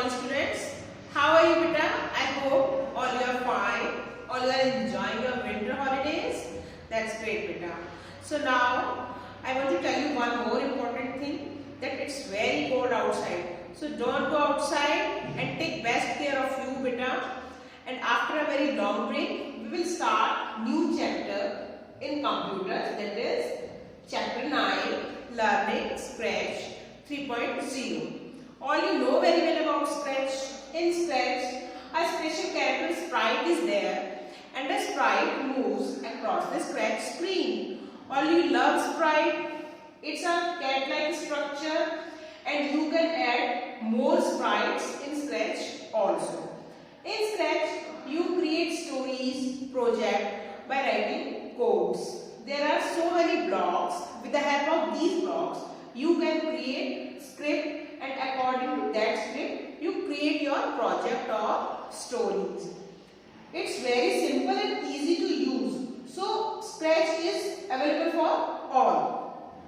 morning, students. How are you, beta? I hope all you are fine. All you are enjoying your winter holidays. That's great, beta. So now I want to tell you one more important thing, that it's very cold outside. So don't go outside and take best care of you, beta. And after a very long break, we will start new chapter in computers, that is chapter 9, Learning Scratch 3.0. All you know very well about Scratch. In Scratch, a special character sprite is there and the sprite moves across the Scratch screen. All you love sprite. It's a cat-like structure and you can add more sprites in Scratch also. In Scratch, you create stories, project by writing codes. There are so many blocks. With the help of these blocks, you can create script, and according to that script, you create your project or stories. It's very simple and easy to use. So, Scratch is available for all,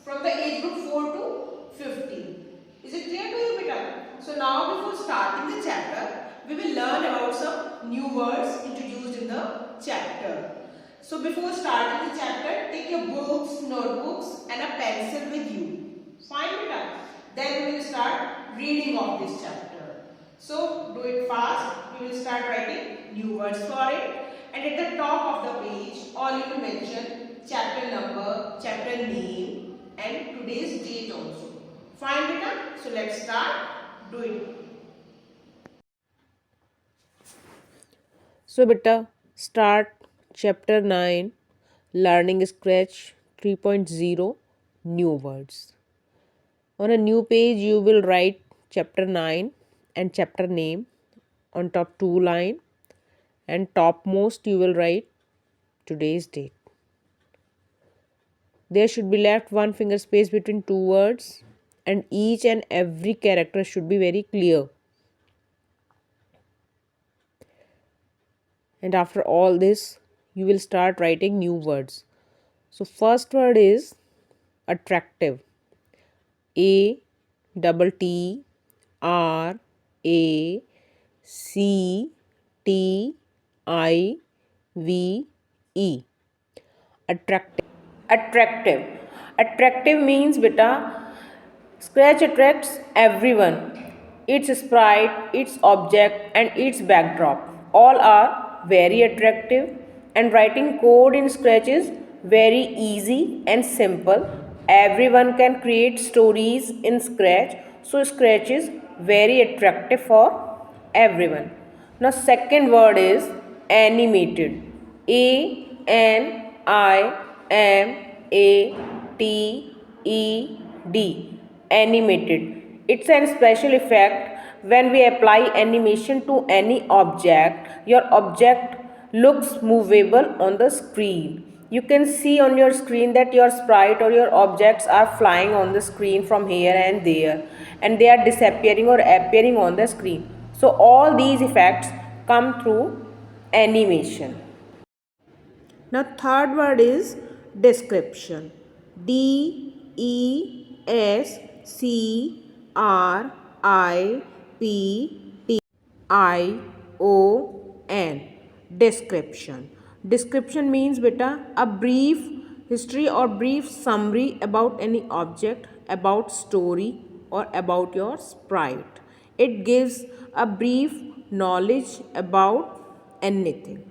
from the age group 4 to 50. Is it clear to you, beta? So now before starting the chapter, we will learn about some new words introduced in the chapter. So before starting the chapter, take your books, notebooks and a pencil with you. Fine, beta? Then we will start reading of this chapter. So do it fast. We will start writing new words for it. And at the top of the page, all you will mention chapter number, chapter name and today's date also. Fine, beta? So let's start. Do it. So beta, start chapter 9, Learning Scratch 3.0, New Words. On a new page, you will write chapter 9 and chapter name on top 2 line, and topmost you will write today's date. There should be left one finger space between two words, and each and every character should be very clear. And after all this, you will start writing new words. So first word is attractive. A double T R A C T I V E. Attractive. Attractive. Attractive means beta, Scratch attracts everyone. Its sprite, its object, and its backdrop all are very attractive, and writing code in Scratch is very easy and simple. Everyone can create stories in Scratch, so Scratch is very attractive for everyone. Now, second word is animated. Animated. Animated. It's a special effect when we apply animation to any object. Your object looks movable on the screen. You can see on your screen that your sprite or your objects are flying on the screen from here and there, and they are disappearing or appearing on the screen. So all these effects come through animation. Now third word is description. DESCRIPTION. Description. Description means beta, a brief history or brief summary about any object, about story or about your sprite. It gives a brief knowledge about anything.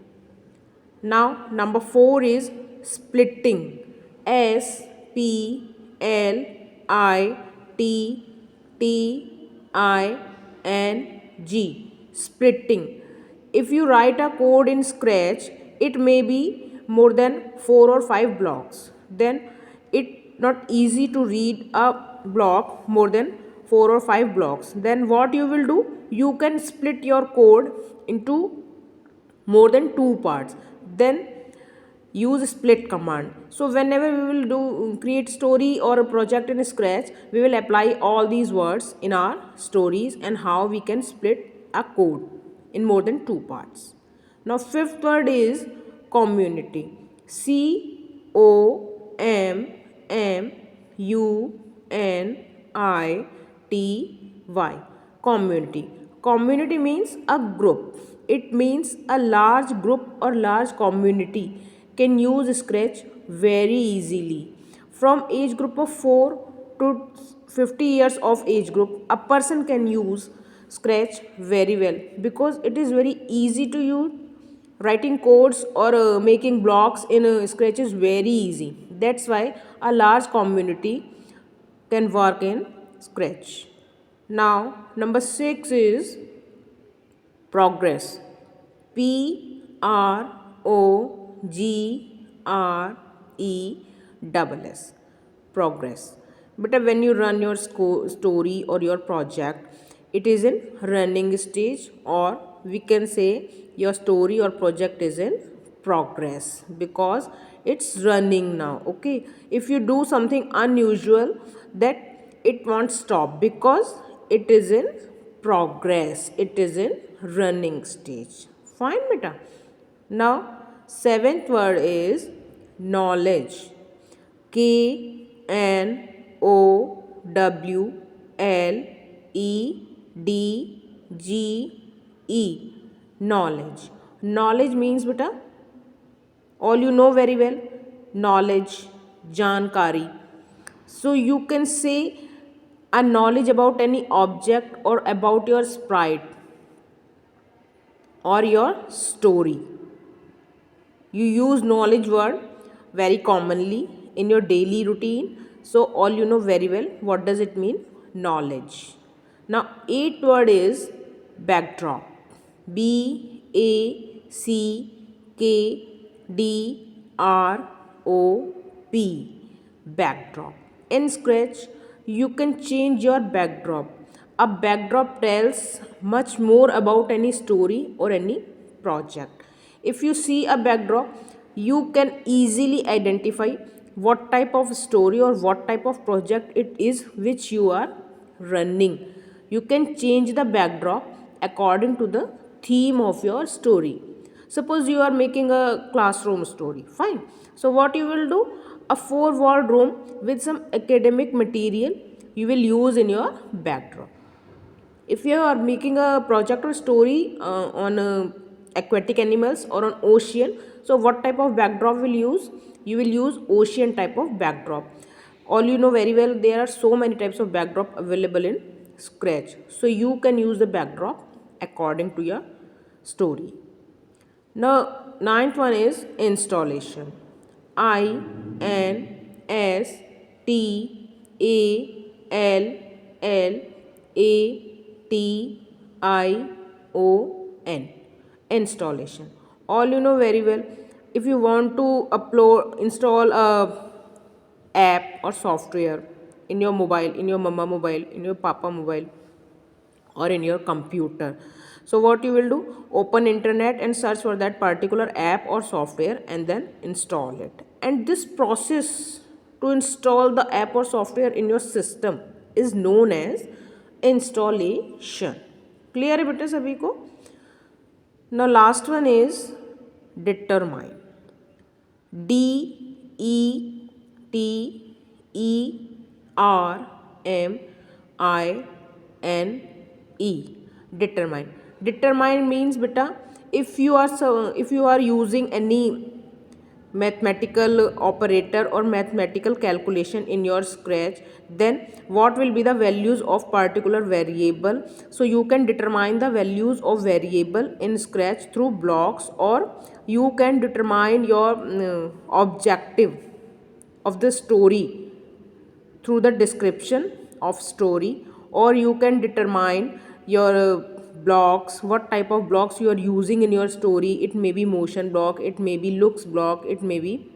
Now, number 4 is splitting. SPLITTING. Splitting. If you write a code in Scratch, it may be more than 4 or 5 blocks. Then it not easy to read a block more than 4 or 5 blocks. Then what you will do? You can split your code into more than 2 parts. Then use split command. So whenever we will do create story or a project in Scratch, we will apply all these words in our stories and how we can split a code in more than 2 parts. Now fifth word is community. COMMUNITY. community. Community means a group. It means a large group or large community can use Scratch very easily. From age group of 4 to 50 years of age group, a person can use Scratch very well because it is very easy to use. Writing codes or making blocks in Scratch is very easy. That's why a large community can work in Scratch. Now, number 6 is progress. Progress. Progress. But when you run your story or your project, it is in running stage, or we can say your story or project is in progress because it's running now. Okay, if you do something unusual, that it won't stop because it is in progress, it is in running stage. Fine beta. Now seventh word is knowledge. Knowledge. Knowledge. Knowledge means beta all you know very well. Knowledge, jankari. So you can say a knowledge about any object or about your sprite or your story. You use knowledge word very commonly in your daily routine, so all you know very well what does it mean, knowledge. Now eighth word is backdrop. Backdrop. Backdrop. In Scratch you can change your backdrop. A backdrop tells much more about any story or any project. If you see a backdrop, you can easily identify what type of story or what type of project it is which you are running. You can change the backdrop according to the theme of your story. Suppose you are making a classroom story, fine. So what you will do, a four-walled room with some academic material you will use in your backdrop. If you are making a project or story on aquatic animals or on ocean, so what type of backdrop will use, you will use ocean type of backdrop. All you know very well, there are so many types of backdrop available in Scratch, so you can use the backdrop according to your story. Now ninth one is installation. Installation. Installation. All you know very well. If you want to install a app or software in your mobile, in your mama mobile, in your papa mobile, or in your computer, so what you will do, open internet and search for that particular app or software and then install it. And this process to install the app or software in your system is known as installation. Clear है बेटे सभी को? Now last one is determine. DETERMINE. Determine. Determine means beta, if you are using any mathematical operator or mathematical calculation in your Scratch, then what will be the values of particular variable. So you can determine the values of variable in Scratch through blocks, or you can determine your objective of the story through the description of story, or you can determine your blocks, what type of blocks you are using in your story. It may be motion block, it may be looks block, it may be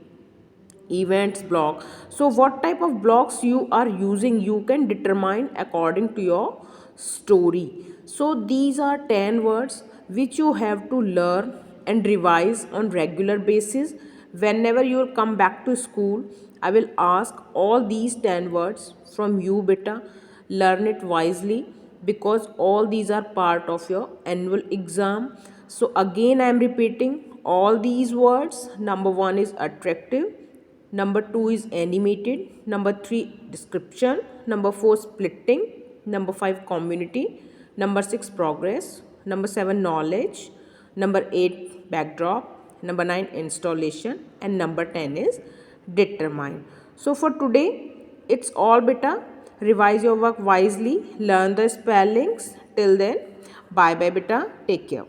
events block. So what type of blocks you are using, you can determine according to your story. So these are 10 words which you have to learn and revise on regular basis. Whenever you will come back to school, I will ask all these 10 words from you beta. Learn it wisely because all these are part of your annual exam. So again I am repeating all these words. Number 1 is attractive, number 2 is animated, number 3 description, number 4 splitting, number 5 community, Number 6, progress. Number 7, knowledge. Number 8, backdrop. Number 9, installation. And number 10 is determine. So for today it's all beta. Revise your work wisely, learn the spellings. Till then, bye bye beta, take care.